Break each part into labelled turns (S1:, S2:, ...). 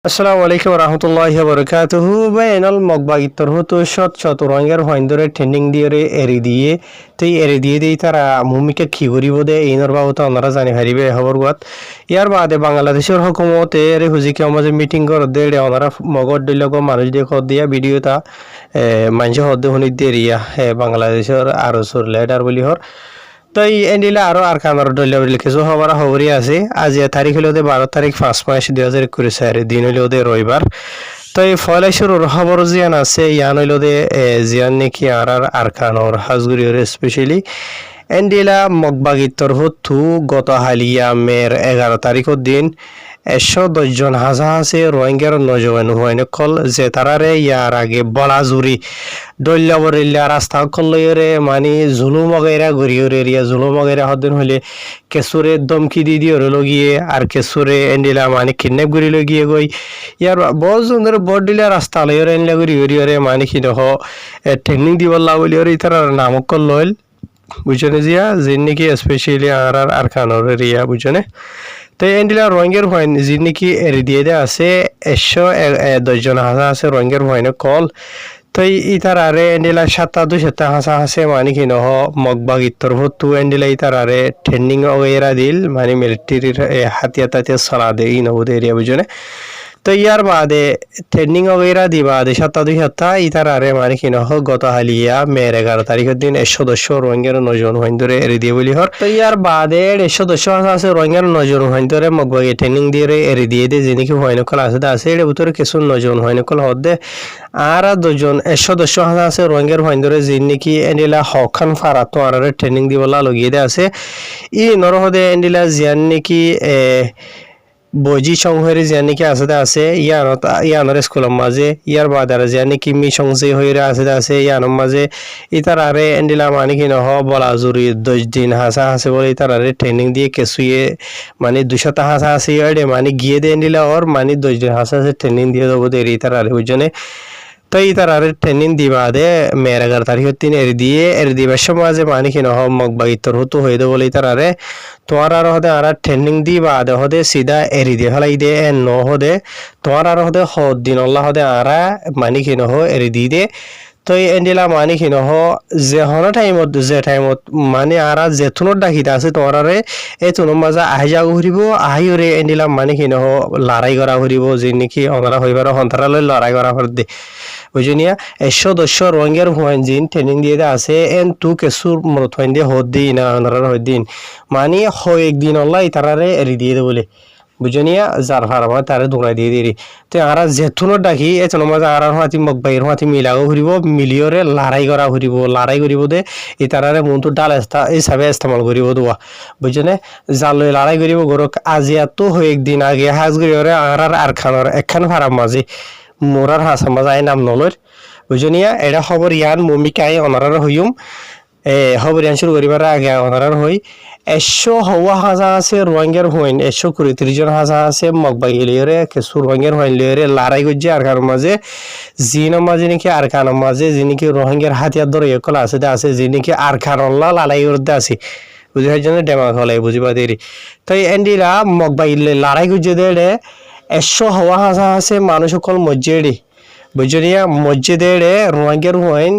S1: আসসালামু আলাইকুম রহমতুল্লাহি ওয়া বারাকাতুহু বাইনাল মগবাগিত্তর হতো শত রঙের হইন্দরে ট্রেনিং দিয়ে এরি দিয়ে তুই এরি দিয়ে দেই তারা ভূমিকা কি করিব দে এইনর বাবত আপনারা জানি হারিবে খবর গুয়াত ইয়ার বাদে বাংলাদেশের হুকুমতে এর হুজিকে আমাদের মিটিং কর দে ওনারা মগর দিলগ মানুষ দিয়ে খদ দিয়া ভিডিওটা মানুষ হদ শুনি দেরিয়া বাংলাদেশের আরো সুর লেডার বলি হর তাই এন্ডিলা আরো আর কানার দলিয়া কিছু খবরই আছে আজ তারিখ হলো 12 তারিখ 5 মাস 2021 দিন হলো রবিবার তাই ফলে শুরুর খবর জিয়ান আছে ইয়ান হইল জিয়ান নাকি আর কানর হাজগুড়ির স্পেশালি এন্ডিলা মগবাগিত্তর হতু গত হালিয়া মের 11 তারিখের দিন 110 জন হাজাহাসে রোহিঙ্গার নজওয়ান হইনে কল যে তারারে ইয়ার আগে বলাজুরি দল্যাবরিল্লা রাস্তা কলরে মানে জুলুম বগেরা গরিয়র এরিয়া জুলুম বগেরা হদিন হলে কেসুরে দমকি দি দিয়ে লগিয়ে আর কেসুরে এন্ডিলা মানে কিডন্যাপ করি লগিয়ে গই ইয়ার বহুত সুন্দর বড় দিলা রাস্তা লয়র এনলা গরিয়রে মানে কি নহ ট্রেনিং দিবল্লা বলিয়র ইতার নামক কল লইল বুঝনে জিয়া জিন নাকি স্পেশালি আর খানোর এরিয়া বুঝনে তো এন্ডিলা রোহিঙ্গার হইন যি নাকি এরি দিয়ে দে আছে 110 জন হাজা আছে রোহিঙ্গার হইনে কল তো ইতার আরে এন্ডিলা 7 হাসা আছে মানে কি নহ মগবাগিত্তর ভত্তু এন্ডিলা ইতার আরে ট্রেনিং ওগেরা দিল মানে মিলিটারির হাতিয়ার তাতে চলা দে ই নবুদ এরিয়া বুঝনে তো ইয়ার বাদে ট্রেনিং ওগেরা দি বাদে 7 ইতার আরে মানে কি নহ গত হালিয়া মের 11 তারিখের দিন 110 রোহিঙ্গার নজন হইন ধরে এরি দিয়ে বলি হর তো ইয়ার বাদে 110 আছে রোহিঙ্গার নজন হইন ধরে মগবাগি ট্রেনিং দিয়ে এরি দিয়ে দে যিনি কি হইন কল আছে এর ভিতরে কিছু নজন হইন কল হদে আর দুজন 110 আছে রোহিঙ্গার হইন ধরে যিনি কি এন্ডিলা হখান ফারাতো আর ট্রেনিং দিবলা লগিয়ে দে আছে ই নরহদে এন্ডিলা জিয়ান নাকি বজি সংহরে যে নাকি আছে ইয়ানোর স্কুলের মাঝে ইয়ার বাদার যে নাকি মি সংসে হইরে আছে ইয়ানোর মাঝে ইতার আরে এন্ডিলা মানে কি নহ বলা জুরি 10 দিন হাসা আছে বলে ইতার আরে ট্রেনিং দিয়ে কেসুয়ে মানে 200 হাসা আছে ইয়ারে মানে গিয়ে দে এন্ডিলা ওর মানে 10 দিন হাসা আছে ট্রেনিং দিয়ে দেবো দে ইতার আরে বুঝনে তো ইতার আরে ট্রেনিং দিবা দে মের 11 তারিখের দিন এর দিবার সময় যে মানে কি নহ মগবাগিত্তর হতো হয়ে দে বলে ইতার আরে তোমার আর হদে আর ট্রেনিং দিবা দে হদে সিধা এরি দে ফেলাই দে ন হদে তোমার আর হদে দিন আল্লাহ হদে আরা মানে কি নহ এরি দি দে তো এন্ডিলা মানে কি নহ যে হন টাইমত মানে আরা যেথুনত ডাকিতে আছে তোমার আরে এই তুনোর মাঝে আহি যা ঘুরিব আহিরে এন্ডিলা মানে কি নহ লড়াই করা ঘুরিব যে নাকি অনারা হইবার সন্তারালৈ লড়াই করা দে বুঝিনিয়া 110 রোহিঙ্গার হুয়াইন জিন ট্রেনিং দিয়ে আছে এন তু কেসুর মরত হইন দিয়ে হদ দিই না ওনারা হদ দিন মানে একদিন আল্লাহ তারারে এরি দিয়ে দে বলে বুঝিনিয়া যার ফারামা তারে দৌড়াই দিয়ে দিই তো আরা যেথুনো ডাকি এতনো মাঝে আর হাতি মগবাইয়ের হাতি মিলাগো ঘুরিব মিলিয়রে লড়াই করিব দে এই তারারে মনটো ডাল হিসাবে ইস্তেমাল করিব দোয়া বুঝনে জালই লড়াই করিব গরক আজিয়া তো একদিন আগে হাজ গরিয়রে আর খানোর একখান ফারাম মাঝে মোরার হাসা মাঝে নাম নলর বুঝনিয়া এটা খবর ইয়ান মমিকাই অনারার হইম খবর ইয়ান শুরু করিবার আগে অনারার হই 100 হওয়া হাজা আছে রোহিঙ্গার হইন 130 জন হাজা আছে মগবাগিলিয়রে কিছু রোহিঙ্গার হইন লিয়রে লড়াই করছে আর কারণ মাঝে জিনের মাঝে নাকি আর কারণ মাঝে যিনি কি রোহিঙ্গার হাতিয়ার ধরে একলা আছে যিনি কি আর কারণলা লড়াই করতে আছে বুঝার জন্য ডেমাক হলাই বুঝিবা দেরি তো এন্ডিরা মগবাগিলে লড়াই করছে দে 100 হওয়া হাজা আছে মানুষ সকল মসজিদে বুঝলিয়া মসজিদে রোহিঙ্গার হইন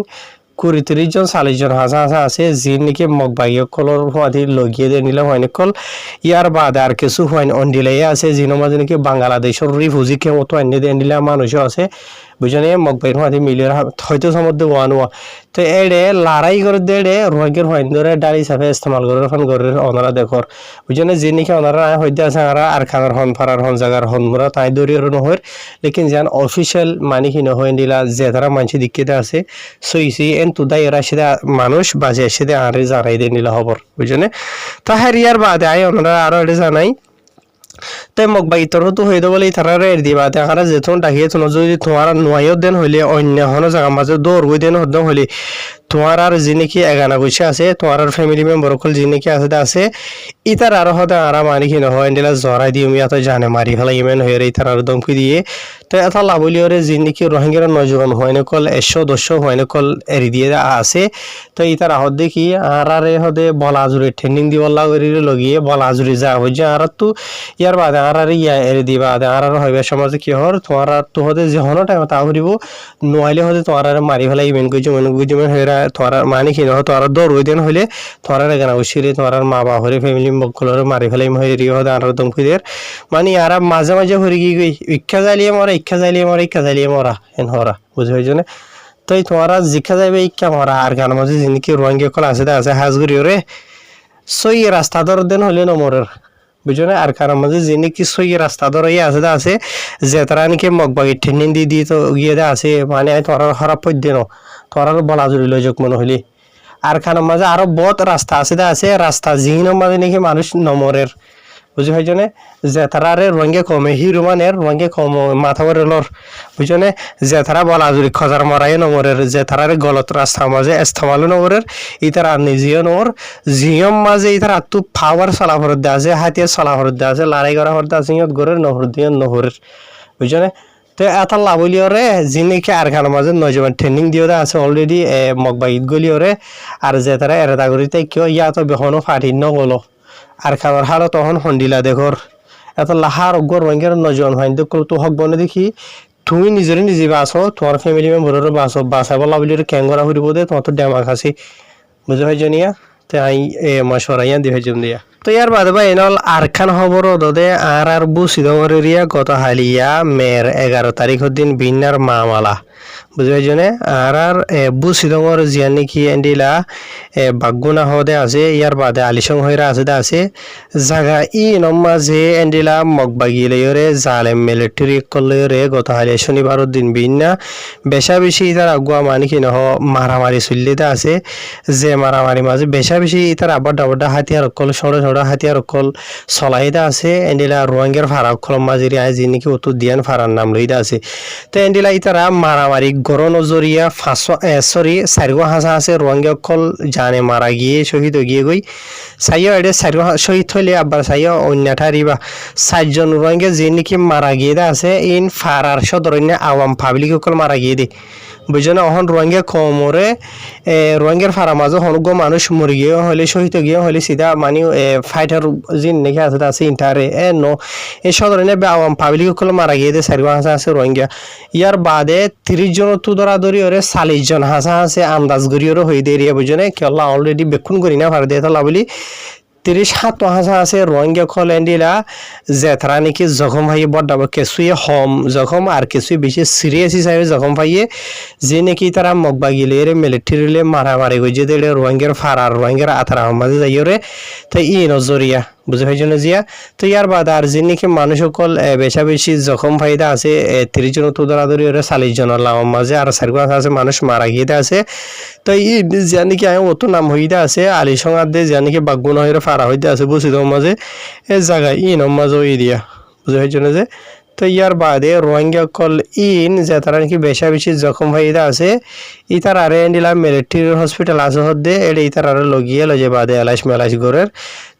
S1: 30 জন 40 জন হাজা আছে যি নাকি মগবাগি কলর হাতি লগিয়ে দিয়ে নিলে হইন কল ইয়ার বাদে আর কিছু হইন অন্ডিলাই আছে যিনি মাঝে নাকি বাংলাদেশের রিফিউজি কে মতো এনে দিয়ে নিলে মানুষও আছে বুঝনে মগবাইর হাতি মিলিয়ে হয়তো সমুদ্রে ওয়ানোয়া তো এড়ে লড়াই করে দেড়ে রোহিঙ্গার হইন ধরে ডাল হিসাবে ইস্তেমাল করে ফোন করে ওনারা দেখর বুঝনে যে নাকি ওনারা হইতে আছে আর খানার হন ফারার হন জায়গার হন মোরা তাই দৌড়িয়ে নহর লেকিন যেন অফিসিয়াল মানে কি নহয় দিলা যে তারা মানুষ দিকে আছে সইসি এন তুদাই এরা সেদা মানুষ বাজে সেদে আরে জানাই দিয়ে নিলা খবর বুঝনে তাহার ইয়ার বাদে আই ওনারা আরো এটা জানাই তাই মগবাগিত্তর হতো হয়ে বলে তারা এর দিবা তারা যেতন ডাকিয়ে যদি তোমার নয় দেন হইলে অন্য হন জায়গা মাঝে দৌড় দেন হদ্দ হইলে তোমার আর যে নাকি এগানা বসে আছে তোমার আর ফ্যামিলি মেম্বার সকল যে নাকি আছে ইতার আরো হতে আরা মানি কি নহয় এন্ডিলা জরাই দিয়ে আমি এত জানে মারি ফেলা ইমেন হয়ে ইতার আর দমকি দিয়ে তো এত লাভলিয়রে যে নাকি রোহিঙ্গার নজওয়ান হয় নকল 100-200 হয় নকল এরি দিয়ে আছে তো ইতার আহত দেখি আর আরে হদে বলাজুরি ট্রেনিং দি বলা করি লগিয়ে বলাজুরি যা হই যে আর তো ইয়ার বাদে আর আর ইয়া এরি দিবা আর আর হইবে সমাজে কি হর তোমার আর তো হদে যে হনো টাইম তা হরিব নইলে হদে তোমার আর মারি ফেলা ইমেন কইছে মন কইছে মন হইরা তোমার মানি কি নহয় তোমার দর হই দেন হইলে তোমার আর এখানে উশিরে তোমার আর মা বাবা হরে ফ্যামিলি মকলর মারি ফেলাই হইরি হদে আর দমকুদের মানে আর মাঝে মাঝে হরি কি কই ইচ্ছা যাইলে মরা এন হরা বুঝাই জনে তো তোমারা জিখা যাইবে ইচ্ছা মরা আর গান মাঝে জিনিকি রোহিঙ্গা কল আছে হাজগুড়ি ওরে সই রাস্তা দর দেন হইলে নমরের বুঝনে আর কারণ মাঝে জিনিকি সই রাস্তা দর আছে যে তারা নাকি মগবাগি ট্রেনিং দি তো গিয়ে আছে মানে তোমার হরা পদ্য ন তোমার বলা জুড়ি লজক মনে হইলি আর খানের মাঝে আরো বহুত রাস্তা আছে রাস্তা জিহিনের মাঝে নাকি মানুষ নমরের বুঝি ভাইজনে যে তারারে রঙে কমে হিরো মানের রঙে কম মাথা করে লর বুঝনে যে তারা বলা জুড়ি খজার মরাই নমরের যে তারারে গলত রাস্তা মাঝে এস্তেমালো নমরের ইতার আর নিজেও নমর জিয়ম মাঝে ইতার আত্মু ফাওয়ার চলা ভরত দেওয়া আছে হাতিয়ার চলা ভরত দেওয়া আছে লড়াই করা ভরত আছে ইয়ত গরের নহর দিয়ে নহরের বুঝনে তো এত লাভলিয়রে যিনিকে আর খানের মাঝে নজওয়ান ট্রেনিং দিয়ে আছে অলরেডি মগবাগিত গলিয়রে আর যে তারা এরেদা করিতে কিয় ইয়াতো বেহনো ফাটি নগলো আর খাবার হারো তখন হন্দিলা দেখর এত লাহার অজ্ঞ রঙের নজওয়ান হয় তো হক বনে দেখি তুমি নিজে বাঁচো তোমার ফ্যামিলি মেম্বারেরও বাঁচাব লাভলিয়র ক্যাঙ্গরা ফুরিব দে তোমার তো ড্যামাক আছে বুঝে ভাই জনিয়া তো আই মশরাইয়া দিয়ে ভাই দিয়া তো ইয়ার বাদে ভাই এনল আর খান খবর দদে আর বুসিদরিয়া গত হালিয়া মের 11 তারিখের দিন বিন্নার মামালা বুঝে জনে আর বুসিদর জিয়া নাকি এন্ডিলা বাগুনা হদে আছে ইয়ার বাদে আলিসং হইরা আছে জায়গা ই নমাজে এন্ডিলা মগবাগিলেয়রে জালেম মিলিটারি কলেয়রে গত হালিয়া শনিবারের দিন বিন্না বেশি তার আগুয়া মানে কি নহ মারামারি চলিতে আছে যে মারামারি মাঝে বেশি তার আবার ডাবডা হাতিয়ার কল সড় হাতিয়ার কল চলাইতে আছে এন্ডিলা রোহিঙ্গার ফারা কল মাঝিরি আয় যে নাকি অত দিয়ান ফারার নাম লইতে আছে তো এন্ডিলা ইতারা মারামারি গড় নজরিয়া 4 হাসা আছে রোহিঙ্গা কল জানে মারা গিয়ে শহীদ গিয়ে গই সাইয়া এটা 4 শহীদ হইলে আবার সাইয়া অন্যঠারিবা 4 জন রোহিঙ্গা যে নাকি মারা গিয়ে আছে ইন ফারার সদরন্য আওয়াম পাবলিক কল মারা গিয়ে দে বুঝছেন অহন রোহিঙ্গা কমরে রোহিঙ্গার ফারা মাঝে হনুগ মানুষ মরে গিয়ে হলে শহীদ গিয়ে হলে সিধা মানে ফাইটার জিন নাকি আছে ইন্টারে এ সদরণে আওয়াম পাবলিক কল মারা গিয়ে দে 4 হাসা আছে রোহিঙ্গা ইয়ার বাদে 30 জন তো দরাদরি ওরে 40 জন হাসা আছে আন্দাজ গরিয়রও হয়ে দিয়ে বুঝছেন কেলা অলরেডি বেক্ষণ করি না ফার দিয়ে তো লাভলি 37 হাসা আছে রোহিঙ্গা কল এন্ডিলা যে তারা নাকি জখম ভাইয়ে বড্ডা কিছুই হম জখম আর কিছুই বেশি সিরিয়াস হিসাবে জখম ভাইয়ে যে নাকি তারা মগবাগিলের মিলিটারিলে মারামারি গইছে দেড়ে রোহিঙ্গার ফারার রোহিঙ্গার আতারা মাঝে যাইরে তো ই নজরিয়া বুঝে ভাই জন্য জিয়া তো ইয়ার বাদ আর যে নাকি মানুষ সকল বেশি জখম ভাইদা আছে 30 জন তো দরাদরি ওরে 40 জন লাম মাঝে আর 4 আছে মানুষ মারা গিয়ে আছে তো ই জানি কি অত নাম হইতে আছে আলিসঙ্গার দে জানি কি বাগুন হইরে ফারা হইতে আছে বুঝিত মাঝে এ জায়গায় ই নমাজ ওই দিয়া বুঝে ভাই জন্য যে তো ইয়ার বাদে রোহিঙ্গা কল ইন যে তারা নাকি বেশি জখম হইতে আছে ইতার আরে এন্ডিলা মিলিটারি হসপিটাল আছে হদ্দে এডে ইতার আরে লগিয়ে লজে বাদে এলাইশ মেলাইশ গরের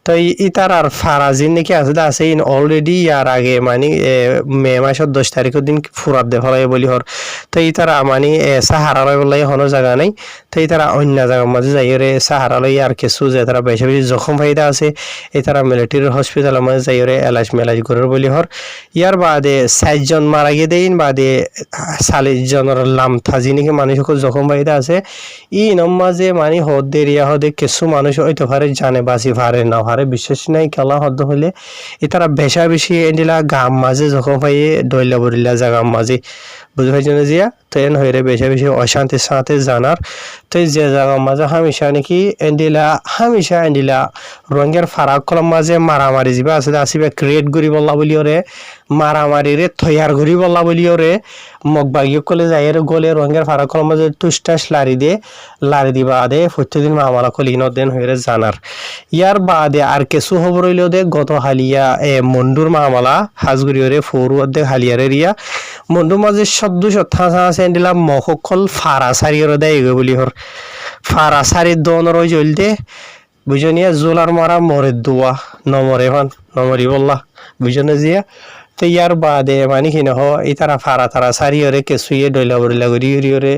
S1: তো ইতার আর ফারাজিন নাকি আছে ইন অলরেডি ইয়ার আগে মানে মে মাসের 10 তারিখের দিন ফুরাত দে ফলাই বলি হর তো ইতারা মানে সাহারালয় বলাই হনো জায়গা নাই তো ইতারা অন্য জায়গার মাঝে যাইরে সাহারালয় আর কিছু যে তারা বেশি জখম ফাইদা আছে ইতারা মিলিটারি হসপিটালের মাঝে যাইরে এলাইশ মেলাইশ গরের বলি হর ইয়ার বাদে 4 জন মারা গিয়ে দেইন বাদে 40 জনের লাম থাজি নাকি মানুষ জখম ফাইদা আছে ই নমাজে মানে হদ্দে রিয়া হদে কিছু মানুষ হইতে পারে জানে বাঁচি পারে না আরে বিশ্বাস নাই খেলা হদ্দ হইলে এটারা বেশি এন্ডিলা গাম মাঝে যখন পাইয়ে দইলা বরিলা জাগাম মাঝে বুঝে পাইছেন জিয়া তো এন হইরে বেশি অশান্তির সাথে জানার তো যে জাগাম মাঝে হামেশা নাকি এন্ডিলা রঙের ফারাক কলম মাঝে মারামারি যাবে আসলে আসিবে ক্রিয়েট করি বললা বলি ওরে মারামারিরে তৈয়ার করি বললা বলি ওরে মগবাগি কলে যাই গলে রঙের ফারাক কলম মাঝে টুসটাস লারি দিবা দে প্রত্যেকদিন মামালা কলি নদেন হইরে জানার ইয়ার বাদে আর কিছু খবর হইলেও দে গত হালিয়া মন্ডুর মামালা হাজগুড়িওরে ফৌরুয়ার দে হালিয়ারে রিয়া মন্ডুর মাঝে 200 আছে এন্ডিলা মহকল ফারা সারিয়র দেয় বলি হর ফারা সারি দনর ওই জ্বলতে বুঝনিয়া জোলার মারা মরে দোয়া নমরে ভান নমরি বললা বুঝনে জিয়া তো ইয়ার বাদে মানে কি নহ এই তারা ফারা তারা সারি ওরে কেসুয়ে ডইলা বড়িলা করি ওরে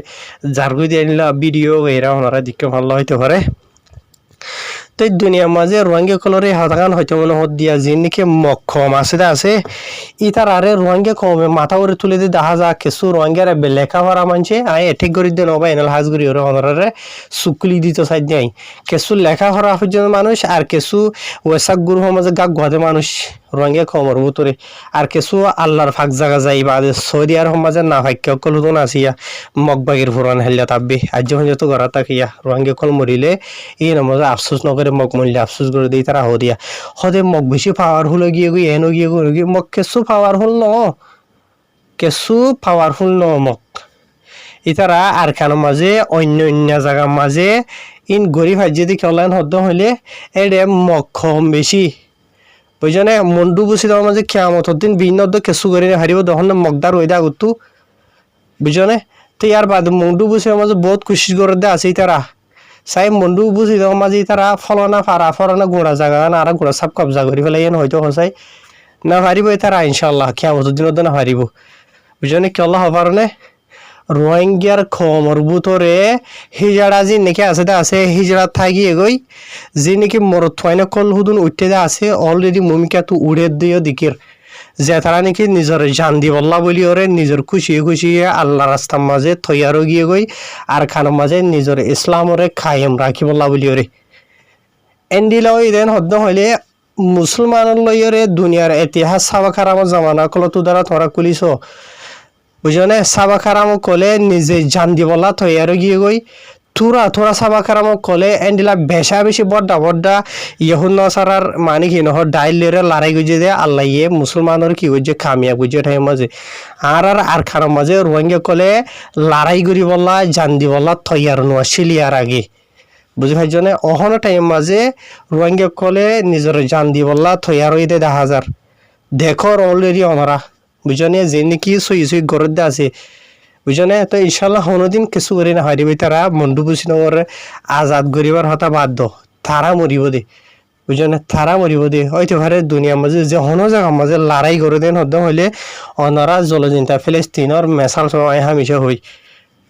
S1: জারগু দিয়ে নিলা ভিডিও এরা ওনারা দিকে ভালো হইতে পারে তো দুনিয়ার মাঝে রোহিঙ্গা কলরে হাতাগান হয়তো মনে হত দিয়া যিনিকে মক্ষম আছে ইতার আরে রোহিঙ্গা কমে মাথা করে তুলে দিয়ে দেখা যা কিছু রোহিঙ্গার লেখাপড়া মানছে আয় এঠিক করে দিয়ে নবা এনাল হাজগুড়ি ওরা অনরারে সুকুলি দিত সাইড নাই কিছু লেখাপড়া পর্যন্ত মানুষ আর কিছু ওয়েসাক গুরু মাঝে গা গোয়াতে মানুষ রোহিঙ্গা কমর ভিতরে আর কিছু আল্লাহর ফাঁক জায়গা যাই বা সৌদি আর সমাজে না ভাগ্য কল তো নাচিয়া মগবাগির ফুরান হেলিয়া তাববি আজ যখন যত ঘরা তাকিয়া রোহিঙ্গা কল মরিলে এই নামাজে আফসোস নকরে মগ মরলে আফসোস করে দিই তারা হদিয়া হদে মগ বেশি পাওয়ারফুল গিয়ে গিয়ে এনো গিয়ে মগ কিছু পাওয়ারফুল ন মগ ইতারা আর কেন মাঝে অন্য জায়গার মাঝে ইন গরিব হাজিয়ে দিয়ে খেলান হদ্দ হইলে এডে মগ কম বেশি বুঝনে মন্ডু বুঝি দেওয়ার মাঝে খেয়ামত দিন ভিন্ন কেঁচু করে হারিব তখন মগদার ওই দা গুতু বুঝনে তো ইয়ার বাদ মন্ডু বুঝি মাঝে বহুত কোশিশ করে দে আছে তারা সাই মন্ডু বুঝি দেওয়ার মাঝে তারা ফলনা ফরানা গোড়া জায়গা না আর গোড়া সব কবজা করি ফেলাই হয়তো হসাই না হারিব তারা ইনশাল্লাহ খেয়ামত দিনত না হারিব বুঝনে কি আল্লাহ হবার নে রোহিঙ্গার খমর ভিতরে হিজড়া যে নাকি আছে হিজড়া থাকি এগোই যে নাকি মরত থয়না কল হুদুন উঠতে আছে অলরেডি ভূমিকা তো উড়ে দিও দিকের যে তারা নাকি নিজের জান দি বল্লা বলি ওরে নিজের খুশি আল্লাহ রাস্তার মাঝে থইয়ারও গিয়ে গই আর খানের মাঝে নিজের ইসলামরে খায়েম রাখি বল্লা বলি ওরে এন্ডিল ওই দেন হদ্দ হইলে মুসলমানের লইরে দুনিয়ার ইতিহাস সাবা খারামর জামানা কল তো দ্বারা তোরা কুলিস বুঝনে সাবা খারাম কলে নিজে জান দি বল্লা থইয়ারও গিয়ে গই থোড়া সাবা খারাম কলে এন্ডিলা বেশি বড্ডা ইহুন নসারার মানে কি নহ ডাইলেরে লড়াই গুজে দে আল্লাহ ইয়ে মুসলমানের কি গুজে খামিয়া গুজে ঠাই মাঝে আর খারাম মাঝে রোহিঙ্গা কলে লড়াই করি বললা জান দি বললা থইয়ার নোয়া শিলিয়ার আগে বুঝি ভাই জনে অহন টাইম মাঝে রোহিঙ্গা কলে নিজের জান দি বললা থইয়ার ওই দে 10,000 দেখো অলরেডি অনরা বুঝনে যে নাকি সই গরদ আছে বুঝনে তো ইনশাল্লাহ কোনোদিন কিছু করে না হারিবে তারা মন্ডু বুঝি নগরে আজাদ গরিবার হতা বাধ্য তারা মরিব দে বুঝনে তারা মরিব দে হয়তো ঘরে দুনিয়ার মাঝে যে হনো জায়গার মাঝে লড়াই করে দেন হতে হইলে অনারা জলজিন্তা ফিলিস্তিনের মেসাল সময় হামিশা হই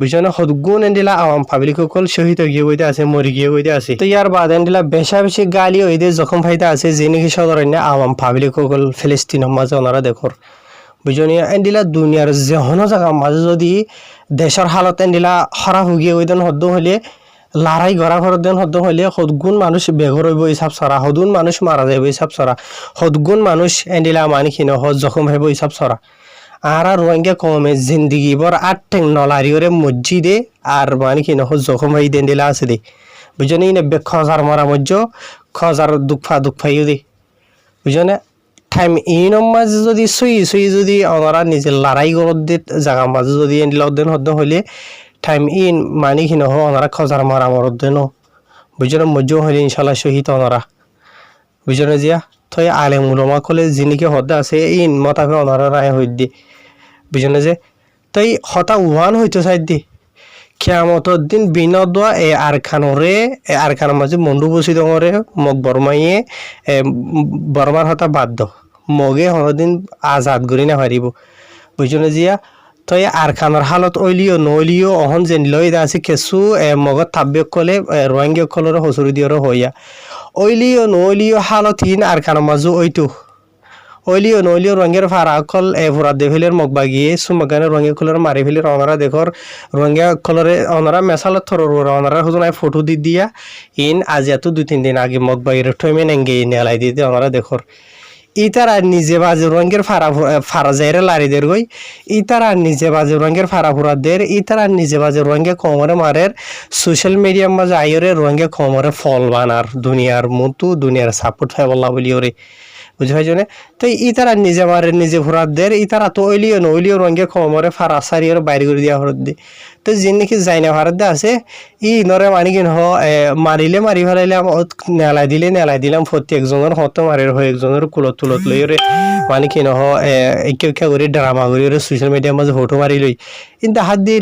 S1: বুঝনে সদগুণ এন্ডিলা আওয়াম পাবলিক সকল শহীদ গিয়ে বইতে আছে মরি গিয়ে বইতে আছে তো ইয়ার বাদ এন্ডিলা বেশি গালি হই দে জখম ফাইতে আছে যে নাকি সদরণ্য আওয়াম পাবলিক সকল ফিলিস্তিনের মাঝে ওনারা দেখর বুঝনিয়া এন্ডিলা দুনিয়ার যে হনো জায়গা মাঝে যদি দেশের হালত এন্ডিলা হরা হুগিয়ে ওই দেন হদ্দ হইলে লড়াই গড়া ঘর দেন হদ্দ হইলে সদগুণ মানুষ বেঘর হইব হিসাব সরা সদগুণ মানুষ মারা যাইব হিসাব সরা সদগুণ মানুষ এন্ডিলা মানে কি নহ জখম হইব হিসাব সরা আর রোহিঙ্গা কমে জিন্দিগি বর আট ঠেং নলারি ওরে মসজিদে আর মানে কি নহ জখম হই দেন দিলা আছে দে বুঝনি নেবে খজার মারা মজ্জ খজার দুঃখফাইও দে বুঝনে টাইম ইনর মাঝে যদি সই যদি ওনারা নিজে লড়াই গরত দিয়ে জায়গার মাঝে যদি এন্ডিলদেন হদ্দ হইলে টাইম ইন মানে কি নহ ওনারা খজার মারা মরত দেন বুঝনে মজ্জ হইলে ইনশাল্লাহ শহীদ ওনারা বুঝনে জিয়া থই আলেম উলমা কলে যিনিকে হদ্দা আছে ইন মতাফে ওনারা রায় হই দি বুঝনে যে তই হতা ওয়ান হইতো চাই দি খেয়ামতর দিন বিনোদ এ আরখানের মাঝে মন্ডু বসি দরে মগ বর্মাইয়ে বর্মার হতা বাধ্য মগে হনদিন আজাদ করি না হারিব বুঝনে জিয়া তই আরখানের হালত ওইলিও নইলিও অহন যেন লই আছে কেঁচু মগত তাব্য কলে রোহিঙ্গা কলরে হসুরি দিয়র হইয়া ওইলিও নইলিও হালত হিন আরখানের মাঝে ওইটো ওইলিও নইলিও রঙের ফারা কল ফুরা দেভিলের মগ বাগিয়ে সুমগানে রঙে কলর মারি ফেলে অনারা দেখর রঙিয়া কলরে অনারা মেসালত থরর অনারা হুজুনায় ফটো দি দিয়া ইন আজ এত 2-3 দিন আগে মগ বাগিয়ে ঠইমে নেঙ্গে নেলাই দিতে অনারা দেখর ইতারা নিজে বাজে রঙের ফারা যাইরে লারিদের গই ইতারা নিজে বাজে রঙের ফারা ফুরাদের ইতারা নিজে বাজে রঙে কমরে মারের সোশ্যাল মিডিয়ার মাঝে আইরে রঙে কমরে ফল বানার দুনিয়ার মতো দুনিয়ার সাপোর্ট হয় বললা বলি ওরে বুঝে ভাই জনে তো ইতারা নিজে মারে নিজে ফুরাদের ইতারা তো ওইলিও রঙে কমরে ফারা সারিয়ে বাইরে করে দিয়া হরত দি তো যে নাকি যাই না ভারত আছে ই নরে মানে কি নহ মারি ফেলাইলাম নেলাই দিলাম প্রত্যেকজনের হত মারির হয় একজনের কুলত লই রে মানে কি নহ একে করে ড্রামা করি সোশ্যাল মিডিয়ার মাঝে ফটো মারি লই কিন্তু হাত দিয়ে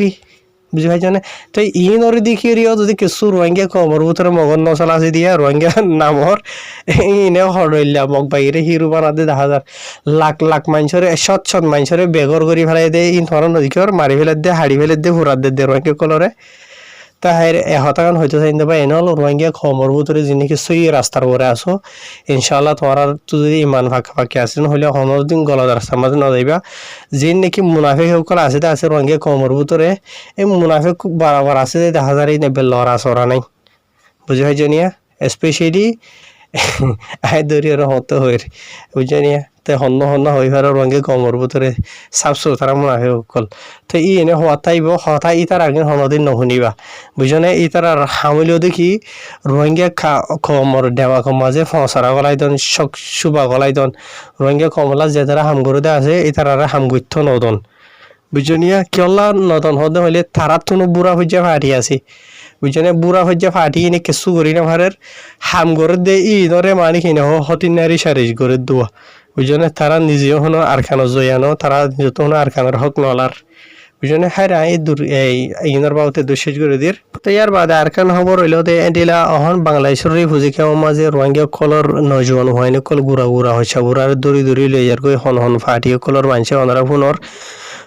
S1: বুঝি ভাই জানে তো ই নরি দেখিও যদি কিছু রোহিঙ্গা কমর ভিতরে মগন নচলা আছে দিয়া রোহিঙ্গা নামর ইনে হরইলা মগ বাইরে হিরো বানাতে 10,000 লাখ লাখ মানুষরে শত শত মানুষরে বেগর করি ফেলাই দে ইন ধরন নদীকর মারি ফেলে দে হাড়ি ফেলে দে হুরাত দে রোহিঙ্গা কলরে তাহের হতাকান হইতে চাইতে বা এনেল রোহিঙ্গা খমর ভিতরে যিনি কিছু রাস্তার উপরে আসো ইনশাআল্লাহ তোমার যদি ইমান ফাঁকি আসেন হলে হনর দিন গলা রাস্তার মাঝে না যাইবা যে নাকি মুনাফিক সকল আছে রোহিঙ্গা খমর ভিতরে এই মুনাফিক বারবার আছে যে 10,000 নেবে লড়া চড়া নাই বুঝে হয় জানিয়া স্পেশালি আই দরিয়ার হতে হয়ে বুঝে নিয়া তো হন্য হয়ে ফেরার রঙে কমর ভিতরে সাফ সুতরা মুনাফিক সকল তো ই এনে হতাইব হতাই ইতার আগে হনদিন নশুনিবা বুঝনে ইতার হামিলেও দেখি রোহিঙ্গা কমর দেওয়া মাঝে ফসরা গলাই দন শক সুবা গলাই দন রোহিঙ্গা কমলা যে তারা হামগরুদে আছে ইতার হামগুথ্য নদন বুঝনিয়া কিয়লা নদন হতে হইলে তারা তুনো বুড়া হইয়া ফাটি আছে বুঝনে বুড়া হইয়া ফাটি এনে কেঁচু করি না ভারের হাম করে দে ই ধরে মানে কিনে হতিন নারী সারিজ করে দোয়া বুঝনে তারা নিজেও হনো আরখানো জয়ানো তারা যত হনো আরখানোর হক নলার বুঝনে হ্যাঁ এই দূর এইনার বাবতে দুঃশেষ করে দির তো ইয়ার বাদে আরখান খবর হইল দে এডিলা অহন বাংলাদেশের ফুজি কেমন মাঝে রোহিঙ্গা কলর নজওয়ান হয়নি কল গুড়া হয়েছে বুড়ার দড়ি লই যার কই হন ফাটি কলর মানছে অনারা ফোনর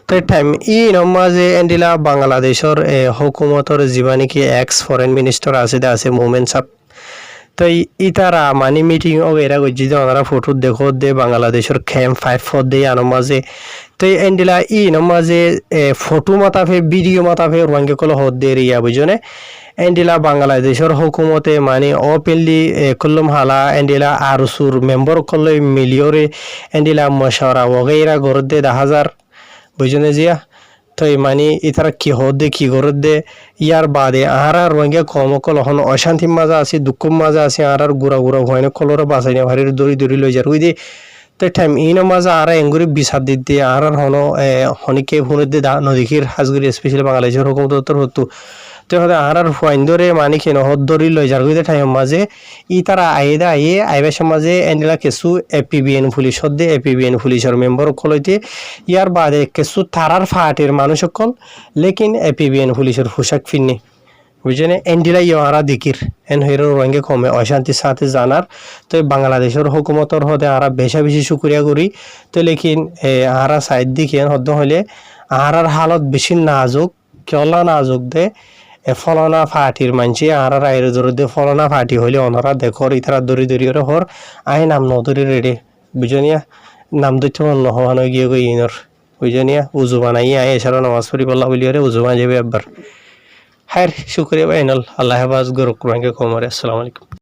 S1: তো টাইম ই নমাজে এন্ডিলা বাংলাদেশের হুকুমতর জীবানিকি এক্স ফরেন মিনিস্টার আছে মোমেন সাহ তো ইতারা মানে মিটিং ওগেরা গজি যে ওনারা ফটো দেখো দে বাংলাদেশের ক্যাম্প 5 দে আনমাজে তো এন্ডিলা ই নমাজে ফটো মাতাফে ভিডিও মাতাফে রোহিঙ্গা কল হদ দে রিয়া বুঝনে এন্ডিলা বাংলাদেশের হুকুমতে মানে ওপেনলি কুল্লুম হালা এন্ডিলা আরসুর মেম্বার কল মিলিয়রে এন্ডিলা মশাওরা ওগেরা গর দে 10,000 বুঝনে জিয়া তো মানে ইতারা কি হদে কি গরদে ইয়ার বাদে আর রোহিঙ্গা কমকল হন অশান্তির মাজা আছে দুঃখর মাজা আছে আর গুড়া হয়নি কলরে বাঁচাই না ভারির দড়ি লই যার ওই দে তো টাইম ইন মাজা আর এঙ্গুরি বিচার দিতে আর হন হনিকে হুনে দে নদীকির হাজগুড়ি স্পেশালি বাংলাদেশের হুকুমত হতো তো আর ফাইন্দরে মানে কেন হদ্দরি লই যার হইতে টাইম মাঝে ই তারা আইবার মাঝে এন্ডিলা কিছু এপিবিএন পুলিশ হদ্দে এপিবিএন পুলিশের মেম্বার কলইতে ইয়ার বাদে কিছু তারার ফাটির মানুষ সকল লেকিন এপিবিএন পুলিশের পোশাক ফিরনি বুঝেনে এন্ডিলা ইহারা দিকির এন হিরো রঙে কমে অশান্তির সাথে জানার তো বাংলাদেশের হুকুমতর হতে আরা বেশি শুক্রিয়া করি তো লেকিন আরা সাইড দিকে হদ্দ হলে আরার হালত বেশি নাজুক কেলা নাজুক দে ফলনা ফাটির মানছি আর রায়ের দরদে ফলনা ফাটি হইলে অনরা দেখর ইতারা দড়ি হর আই নাম নদরি রেডি বুঝনিয়া নাম দৈত্য অন্য হওয়ানো গিয়ে গই ইনর বুঝনিয়া উজু বানাই আই এছাড়া নামাজ পড়ি বললা বলিয়ারে উজু বানাই যাবে একবার হ্যাঁ শুক্রিয়া বাইনাল আল্লাহ হাফাজ গরক কুরআনকে কমরে আসসালামু আলাইকুম